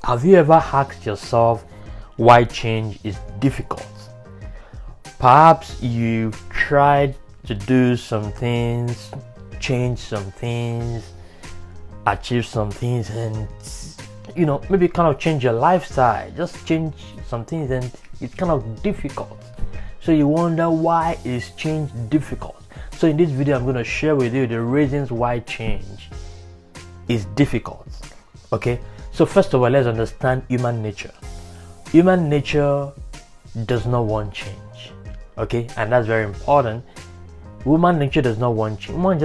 Have you ever asked yourself why change is difficult? Perhaps you've tried to do some things, change some things, achieve some things, and maybe kind of change your lifestyle, just change some things, and it's kind of difficult. So you wonder, why is change difficult? So in this video, I'm going to share with you the reasons why change is difficult. Okay, so first of all, let's understand human nature. Human nature does not want change. Okay, and that's very important. Human nature does not want change. Humans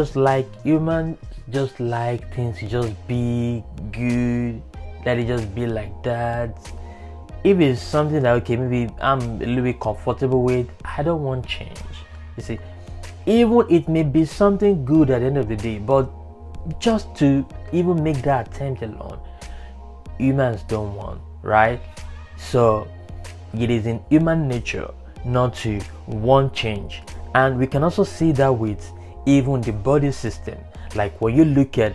just like things to just be good, let it just be like that. If it's something that, okay, maybe I'm a little bit comfortable with, I don't want change. You see, even it may be something good at the end of the day, but just to even make that attempt alone, humans don't want, right? So it is in human nature not to want change. And we can also see that with even the body system. Like when you look at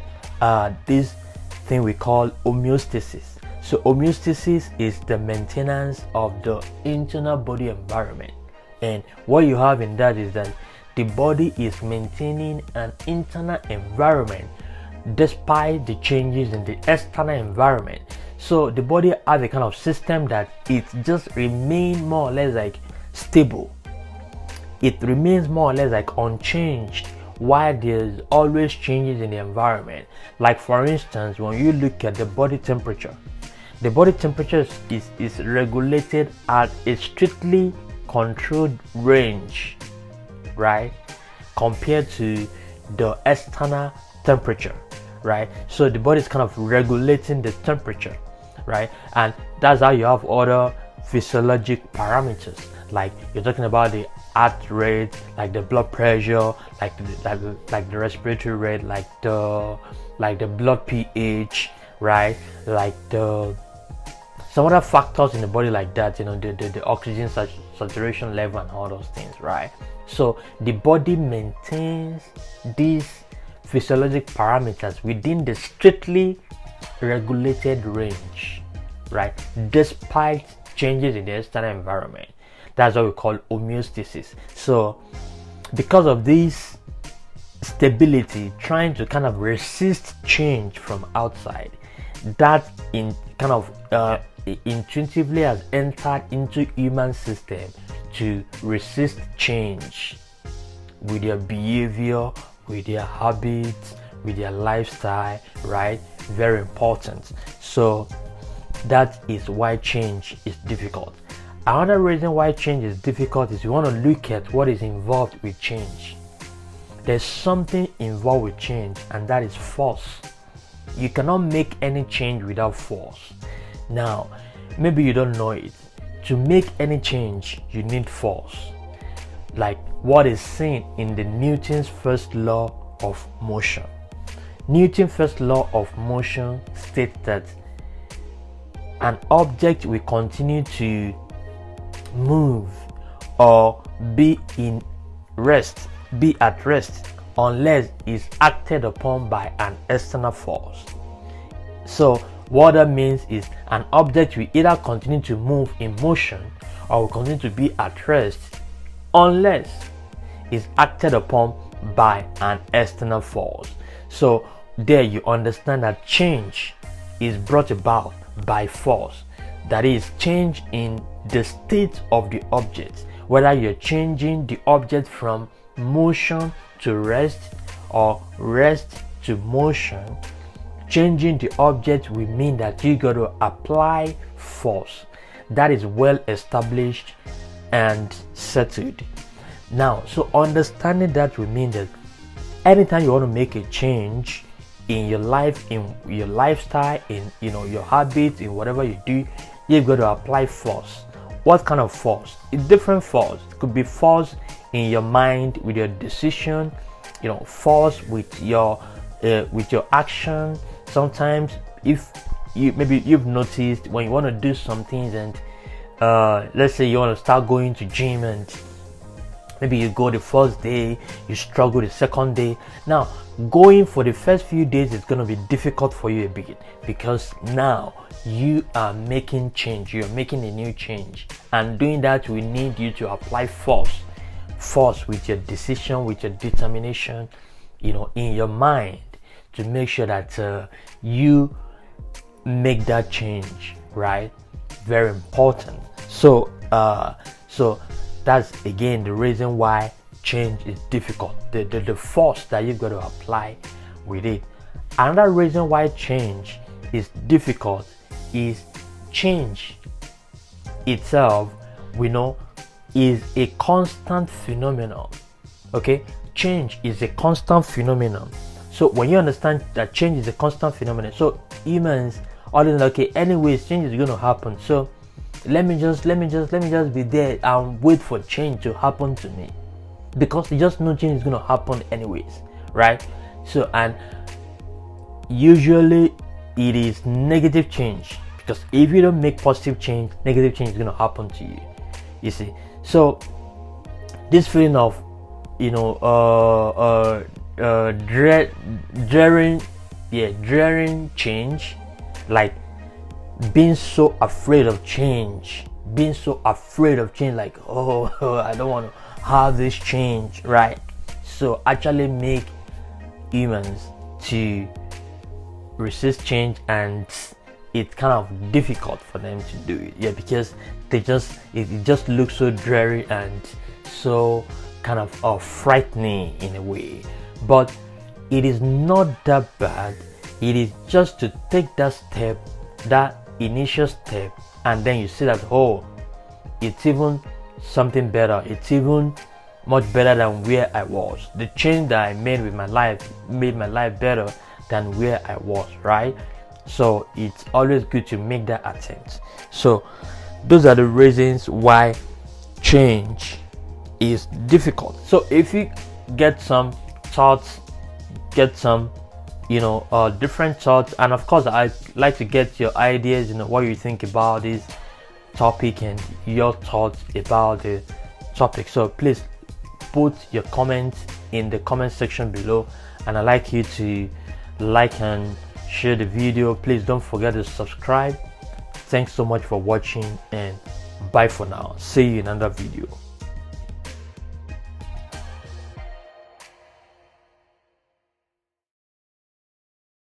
this thing we call homeostasis. So homeostasis is the maintenance of the internal body environment. And what you have in that is that the body is maintaining an internal environment despite the changes in the external environment. So the body has a kind of system that it just remains more or less like stable. It remains more or less like unchanged, while there's always changes in the environment. Like for instance, when you look at the body temperature is regulated at a strictly controlled range, right, compared to the external temperature, right? So the body is kind of regulating the temperature, right? And that's how you have other physiologic parameters, like you're talking about the heart rate, like the blood pressure, like the respiratory rate, like the blood pH, right? Like some other factors in the body like that, the oxygen saturation level and all those things, right? So the body maintains these physiologic parameters within the strictly regulated range, right, despite changes in the external environment. That's what we call homeostasis. So because of this stability, trying to kind of resist change from outside, that intuitively has entered into human system to resist change with their behavior, with their habits, with their lifestyle, right? Very important. So that is why change is difficult. Another reason why change is difficult is you want to look at what is involved with change. There's something involved with change, and that is force. You cannot make any change without force. Now, maybe you don't know it. To make any change, you need force. Like what is seen in the Newton's first law of motion. Newton's first law of motion states that an object will continue to move or be at rest unless it's acted upon by an external force. So what that means is an object will either continue to move in motion or will continue to be at rest unless it's acted upon by an external force. So there you understand that change is brought about by force. That is, change in the state of the object, whether you're changing the object from motion to rest or rest to motion. Changing the object will mean that you got to apply force. That is well established and settled. Now, so understanding that will mean that anytime you want to make a change in your life, in your lifestyle, in your habits, in whatever you do, you've got to apply force. What kind of force? It's different force. It could be force in your mind with your decision, force with your action. Sometimes if you've noticed when you want to do some things, and let's say you want to start going to gym, and Maybe you go the first day, you struggle the second day. Now, going for the first few days is going to be difficult for you a bit, because now you are making change. You're making a new change, and doing that will need you to apply force with your decision, with your determination, in your mind, to make sure that you make that change, right? Very important. So that's again the reason why change is difficult. The force that you've got to apply with it. Another reason why change is difficult is change itself, we know, is a constant phenomenon. Okay, change is a constant phenomenon. So when you understand that change is a constant phenomenon, so humans always okay, anyways, change is going to happen, so let me just be there and wait for change to happen to me, because you just know change is going to happen anyways, right? So, and usually it is negative change, because if you don't make positive change, negative change is going to happen to you, you see. So this feeling of dreading change, like being so afraid of change, like, oh, I don't want to have this change, right? So actually make humans to resist change, and it's kind of difficult for them to do it, because it just looks so dreary and so kind of frightening in a way. But it is not that bad. It is just to take that step, that initial step, and then you see that, oh, it's even something better, it's even much better than where I was. The change that I made with my life made my life better than where I was, right? So it's always good to make that attempt. So those are the reasons why change is difficult. So if you get some thoughts, get some different thoughts, and of course I like to get your ideas, what you think about this topic and your thoughts about the topic. So please put your comments in the comment section below, and I'd like you to like and share the video. Please don't forget to subscribe. Thanks so much for watching, and bye for now. See you in another video.